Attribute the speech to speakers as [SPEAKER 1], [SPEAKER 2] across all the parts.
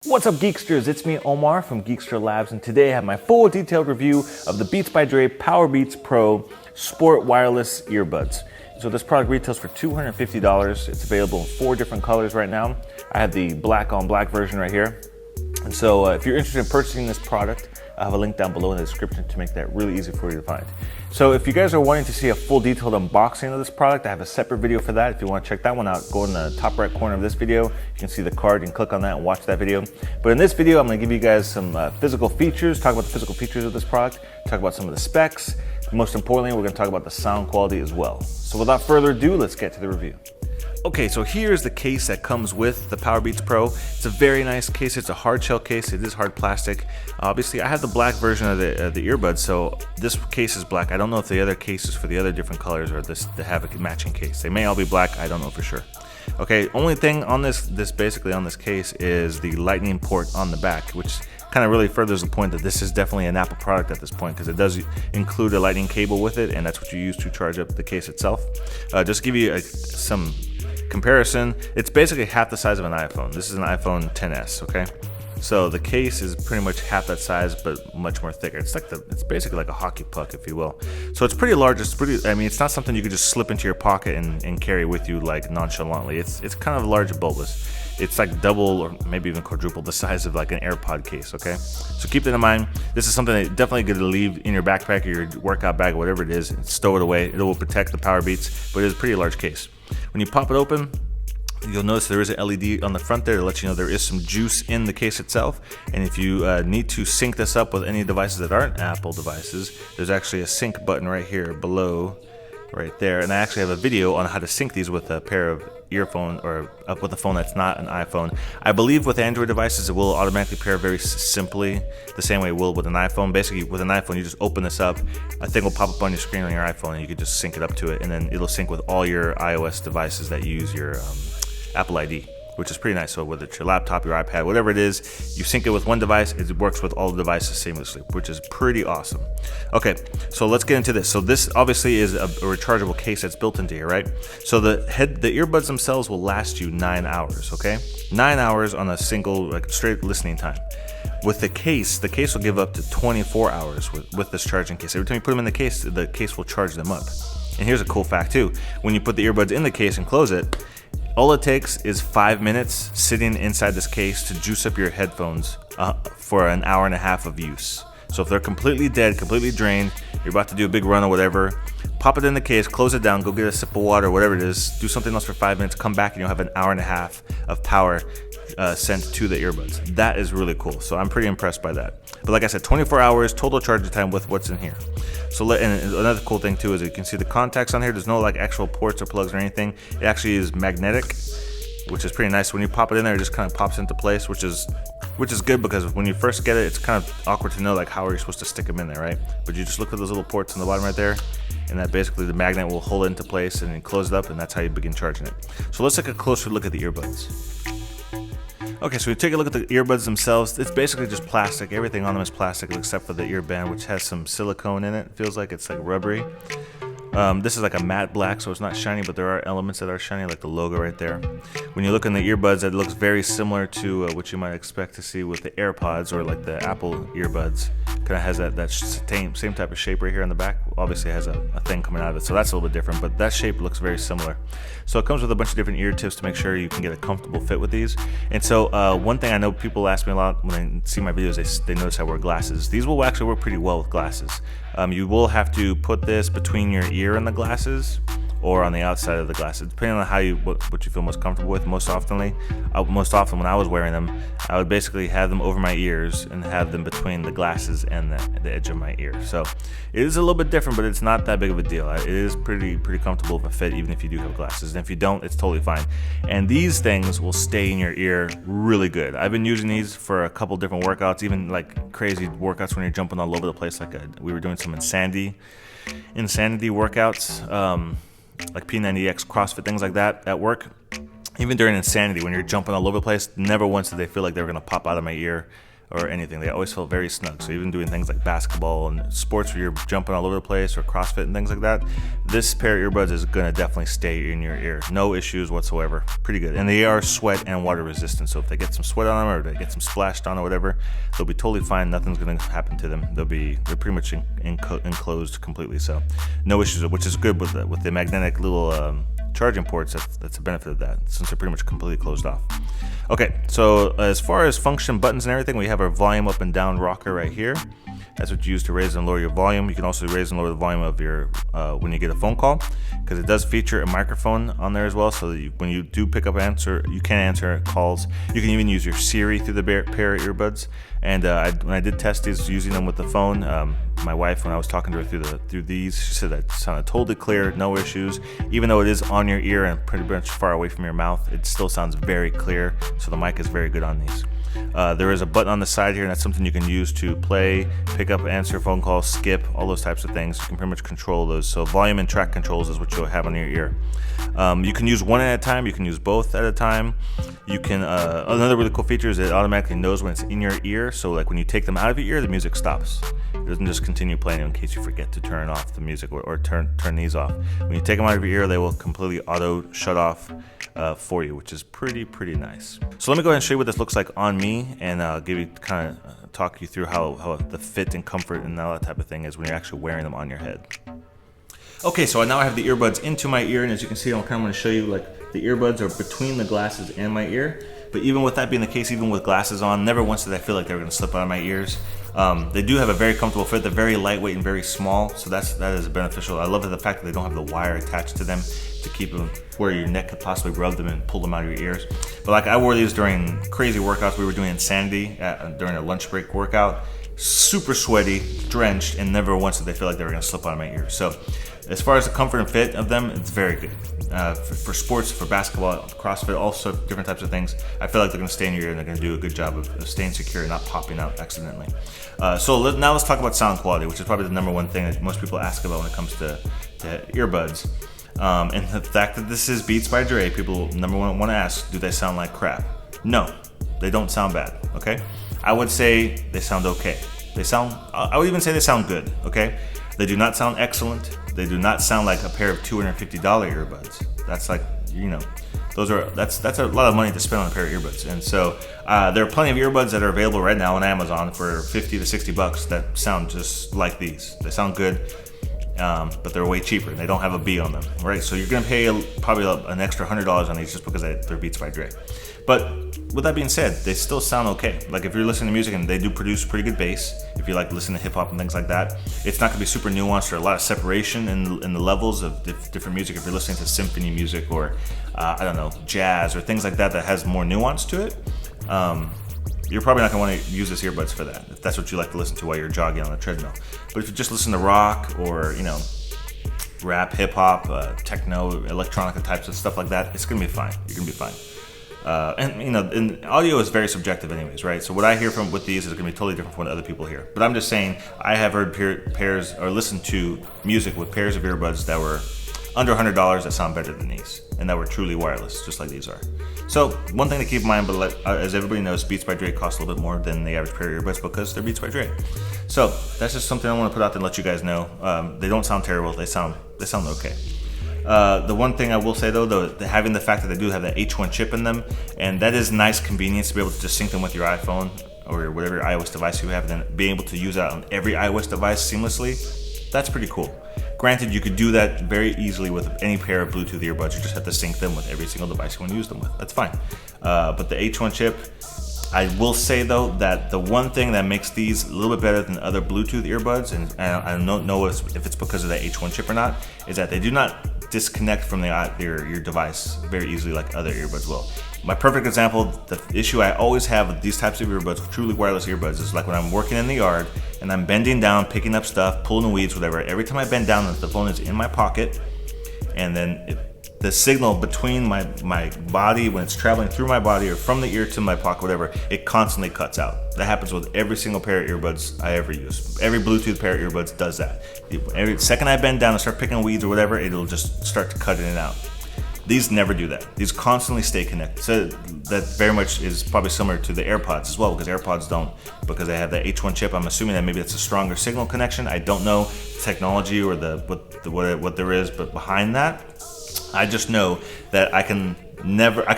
[SPEAKER 1] What's up, Geeksters? It's me, Omar from Geekster Labs, and today I have my full detailed review of the Beats by Dre Powerbeats Pro Sport Wireless Earbuds. So this product retails for $250. It's available in 4 different colors right now. I have the black on black version right here. And so if you're interested in purchasing this product, I have a link down below in the description to make that really easy for you to find. So if you guys are wanting to see a full detailed unboxing of this product, I have a separate video for that. If you want to check that one out, go in the top right corner of this video. You can see the card and click on that and watch that video. But in this video, I'm going to give you guys some physical features, talk about the physical features of this product, talk about some of the specs. Most importantly, we're going to talk about the sound quality as well. So without further ado, let's get to the review. Okay, so here's the case that comes with the Powerbeats Pro. It's a very nice case. It's a hard shell case. It is hard plastic. Obviously, I have the black version of the earbuds, so this case is black. I don't know if the other cases for the other different colors or they have a matching case. They may all be black. I don't know for sure. Okay, only thing on this basically on this case is the lightning port on the back, which kind of really furthers the point that this is definitely an Apple product at this point, because it does include a lightning cable with it, and that's what you use to charge up the case itself. Just to give you some comparison, it's basically half the size of an iPhone. This is an iPhone XS, okay? So the case is pretty much half that size, but much more thicker. It's basically like a hockey puck, if you will. So it's pretty large. It's not something you could just slip into your pocket and carry with you like nonchalantly. It's kind of large and bulbous. It's like double or maybe even quadruple the size of like an AirPod case, okay? So keep that in mind. This is something that definitely good to leave in your backpack or your workout bag or whatever it is, and stow it away. It will protect the Powerbeats, but it is a pretty large case. When you pop it open, you'll notice there is an LED on the front there to let you know there is some juice in the case itself. And if you need to sync this up with any devices that aren't Apple devices, there's actually a sync button right here below, right there. And I actually have a video on how to sync these with a pair of earphones or up with a phone that's not an iPhone. I believe with Android devices it will automatically pair very simply, the same way it will with an iPhone. Basically with an iPhone you just open this up, a thing will pop up on your screen on your iPhone, and you can just sync it up to it, and then it'll sync with all your iOS devices that use your Apple ID, which is pretty nice. So whether it's your laptop, your iPad, whatever it is, you sync it with one device, it works with all the devices seamlessly, which is pretty awesome. Okay, so let's get into this. So this obviously is a rechargeable case that's built into here, right? So the earbuds themselves will last you 9 hours, okay? 9 hours on a single, like, straight listening time. With the case will give up to 24 hours with this charging case. Every time you put them in the case will charge them up. And here's a cool fact too. When you put the earbuds in the case and close it, all it takes is 5 minutes sitting inside this case to juice up your headphones for an hour and a half of use. So if they're completely dead, completely drained, you're about to do a big run or whatever, pop it in the case, close it down, go get a sip of water, whatever it is, do something else for 5 minutes, come back, and you'll have an hour and a half of power sent to the earbuds. That is really cool. So I'm pretty impressed by that. But like I said, 24 hours total charging time with what's in here. So and another cool thing too is you can see the contacts on here. There's no like actual ports or plugs or anything. It actually is magnetic, which is pretty nice. When you pop it in there, it just kind of pops into place, which is good, because when you first get it, it's kind of awkward to know like how are you supposed to stick them in there, right? But you just look at those little ports on the bottom right there, and that basically the magnet will hold it into place and then close it up, and that's how you begin charging it. So let's take a closer look at the earbuds. Okay, so we take a look at the earbuds themselves. It's basically just plastic. Everything on them is plastic except for the earband, which has some silicone in it. It feels like it's like rubbery. This is like a matte black, so it's not shiny, but there are elements that are shiny, like the logo right there. When you look in the earbuds, it looks very similar to what you might expect to see with the AirPods or like the Apple earbuds. Kind of has that same type of shape right here on the back. Obviously it has a thing coming out of it, so that's a little bit different, but that shape looks very similar. So it comes with a bunch of different ear tips to make sure you can get a comfortable fit with these. And so one thing I know people ask me a lot when they see my videos, they notice I wear glasses. These will actually work pretty well with glasses. You will have to put this between your ear and the glasses, or on the outside of the glasses, depending on how what you feel most comfortable with. Most often when I was wearing them, I would basically have them over my ears and have them between the glasses and the edge of my ear. So it is a little bit different, but it's not that big of a deal. It is pretty comfortable of a fit, even if you do have glasses. And if you don't, it's totally fine. And these things will stay in your ear really good. I've been using these for a couple different workouts, even like crazy workouts when you're jumping all over the place. Like we were doing some insanity workouts. Like P90X, CrossFit, things like that at work. Even during insanity, when you're jumping all over the place, never once did they feel like they were going to pop out of my ear or anything. They always feel very snug. So even doing things like basketball and sports where you're jumping all over the place, or CrossFit and things like that, this pair of earbuds is gonna definitely stay in your ear. No issues whatsoever. Pretty good. And they are sweat and water resistant. So if they get some sweat on them or they get some splashed on or whatever, they'll be totally fine. Nothing's gonna happen to them. They're pretty much enclosed completely. So no issues, which is good with the magnetic little charging ports. That's a benefit of that, since they're pretty much completely closed off. Okay, so as far as function buttons and everything, we have our volume up and down rocker right here. That's what you use to raise and lower your volume. You can also raise and lower the volume of your when you get a phone call, because it does feature a microphone on there as well, so that when you do pick up you can answer calls. You can even use your Siri through the pair of earbuds. And when I did test these using them with the phone, my wife, when I was talking to her through these, she said that it sounded totally clear, no issues. Even though it is on your ear and pretty much far away from your mouth, it still sounds very clear. So the mic is very good on these. There is a button on the side here, and that's something you can use to play, pick up, answer phone calls, skip, all those types of things. You can pretty much control those. So volume and track controls is what you'll have on your ear. You can use one at a time. You can use both at a time. You can. Another really cool feature is it automatically knows when it's in your ear. So like when you take them out of your ear, the music stops. It doesn't just continue playing in case you forget to turn off the music or turn these off. When you take them out of your ear, they will completely auto shut off for you, which is pretty nice. So let me go ahead and show you what this looks like on me, and give you talk you through how the fit and comfort and all that type of thing is when you're actually wearing them on your head. Okay, so now I have the earbuds into my ear, and as you can see, I'm kind of going to show you like the earbuds are between the glasses and my ear. But even with that being the case, even with glasses on, never once did I feel like they were going to slip out of my ears. They do have a very comfortable fit. They're very lightweight and very small, so that is beneficial. I love the fact that they don't have the wire attached to them to keep them where your neck could possibly rub them and pull them out of your ears. But like I wore these during crazy workouts we were doing Insanity during a lunch break workout. Super sweaty, drenched, and never once did they feel like they were going to slip out of my ear. So as far as the comfort and fit of them, it's very good. For sports, for basketball, CrossFit, all sorts of different types of things, I feel like they're going to stay in your ear and they're going to do a good job of staying secure and not popping out accidentally. So now let's talk about sound quality, which is probably the number one thing that most people ask about when it comes to earbuds. And the fact that this is Beats by Dre, people number one want to ask, do they sound like crap? No, they don't sound bad, okay? I would say they sound okay. I would even say they sound good, okay? They do not sound excellent. They do not sound like a pair of $250 earbuds. That's like, that's a lot of money to spend on a pair of earbuds. And so there are plenty of earbuds that are available right now on Amazon for $50 to $60 that sound just like these. They sound good, but they're way cheaper. They don't have a B on them, right? So you're gonna pay probably an extra $100 on these just because they're Beats by Dre. But with that being said, they still sound okay. Like if you're listening to music, and they do produce pretty good bass, if you like listening to hip hop and things like that, it's not gonna be super nuanced or a lot of separation in the levels of different music. If you're listening to symphony music or I don't know, jazz or things like that has more nuance to it, you're probably not gonna want to use this earbuds for that, if that's what you like to listen to while you're jogging on a treadmill. But if you just listen to rock or rap, hip hop, techno, electronica types of stuff like that, it's gonna be fine. You're gonna be fine. And audio is very subjective anyways, right? So what I hear with these is going to be totally different from what other people hear. But I'm just saying, I have heard pairs or listened to music with pairs of earbuds that were under $100 that sound better than these, and that were truly wireless, just like these are. So one thing to keep in mind, but as everybody knows, Beats by Dre costs a little bit more than the average pair of earbuds because they're Beats by Dre. So that's just something I want to put out there and let you guys know. They don't sound terrible. They sound okay. The one thing I will say though, having the fact that they do have that H1 chip in them, and that is nice convenience to be able to just sync them with your iPhone or whatever iOS device you have, and then being able to use that on every iOS device seamlessly, that's pretty cool. Granted, you could do that very easily with any pair of Bluetooth earbuds. You just have to sync them with every single device you want to use them with. That's fine. But the H1 chip, I will say though that the one thing that makes these a little bit better than other Bluetooth earbuds, and I don't know if it's because of the H1 chip or not, is that they do not disconnect from your device very easily like other earbuds will. My perfect example, the issue I always have with these types of earbuds, truly wireless earbuds, is like when I'm working in the yard and I'm bending down, picking up stuff, pulling the weeds, whatever. Every time I bend down, the phone is in my pocket, and then the signal between my body, when it's traveling through my body or from the ear to my pocket, whatever, it constantly cuts out. That happens with every single pair of earbuds I ever use. Every Bluetooth pair of earbuds does that. Every second I bend down and start picking weeds or whatever, it'll just start to cut in and out. These never do that. These constantly stay connected. So that very much is probably similar to the AirPods as well, because AirPods don't, because they have the H1 chip. I'm assuming that maybe it's a stronger signal connection. I don't know the technology or what there is, but behind that, I just know that I can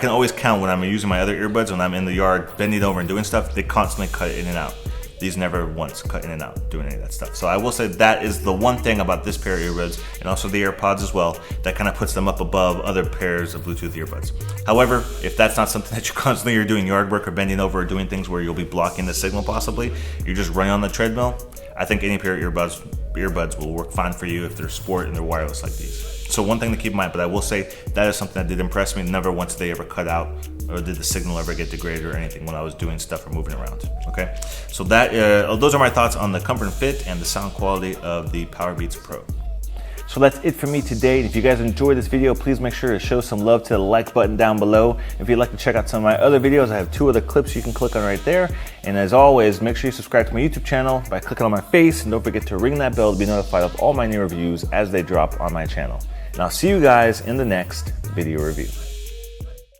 [SPEAKER 1] always count when I'm using my other earbuds, when I'm in the yard bending over and doing stuff, they constantly cut in and out. These never once cut in and out doing any of that stuff. So I will say that is the one thing about this pair of earbuds, and also the AirPods as well, that kind of puts them up above other pairs of Bluetooth earbuds. However, if that's not something that you constantly are doing yard work or bending over or doing things where you'll be blocking the signal possibly, you're just running on the treadmill, I think any pair of earbuds will work fine for you if they're sport and they're wireless like these. So one thing to keep in mind, but I will say that is something that did impress me. Never once did they ever cut out or did the signal ever get degraded or anything when I was doing stuff or moving around, okay? So those are my thoughts on the comfort and fit and the sound quality of the Powerbeats Pro. So that's it for me today. If you guys enjoyed this video, please make sure to show some love to the like button down below. If you'd like to check out some of my other videos, I have 2 other clips you can click on right there. And as always, make sure you subscribe to my YouTube channel by clicking on my face, and don't forget to ring that bell to be notified of all my new reviews as they drop on my channel. And I'll see you guys in the next video review.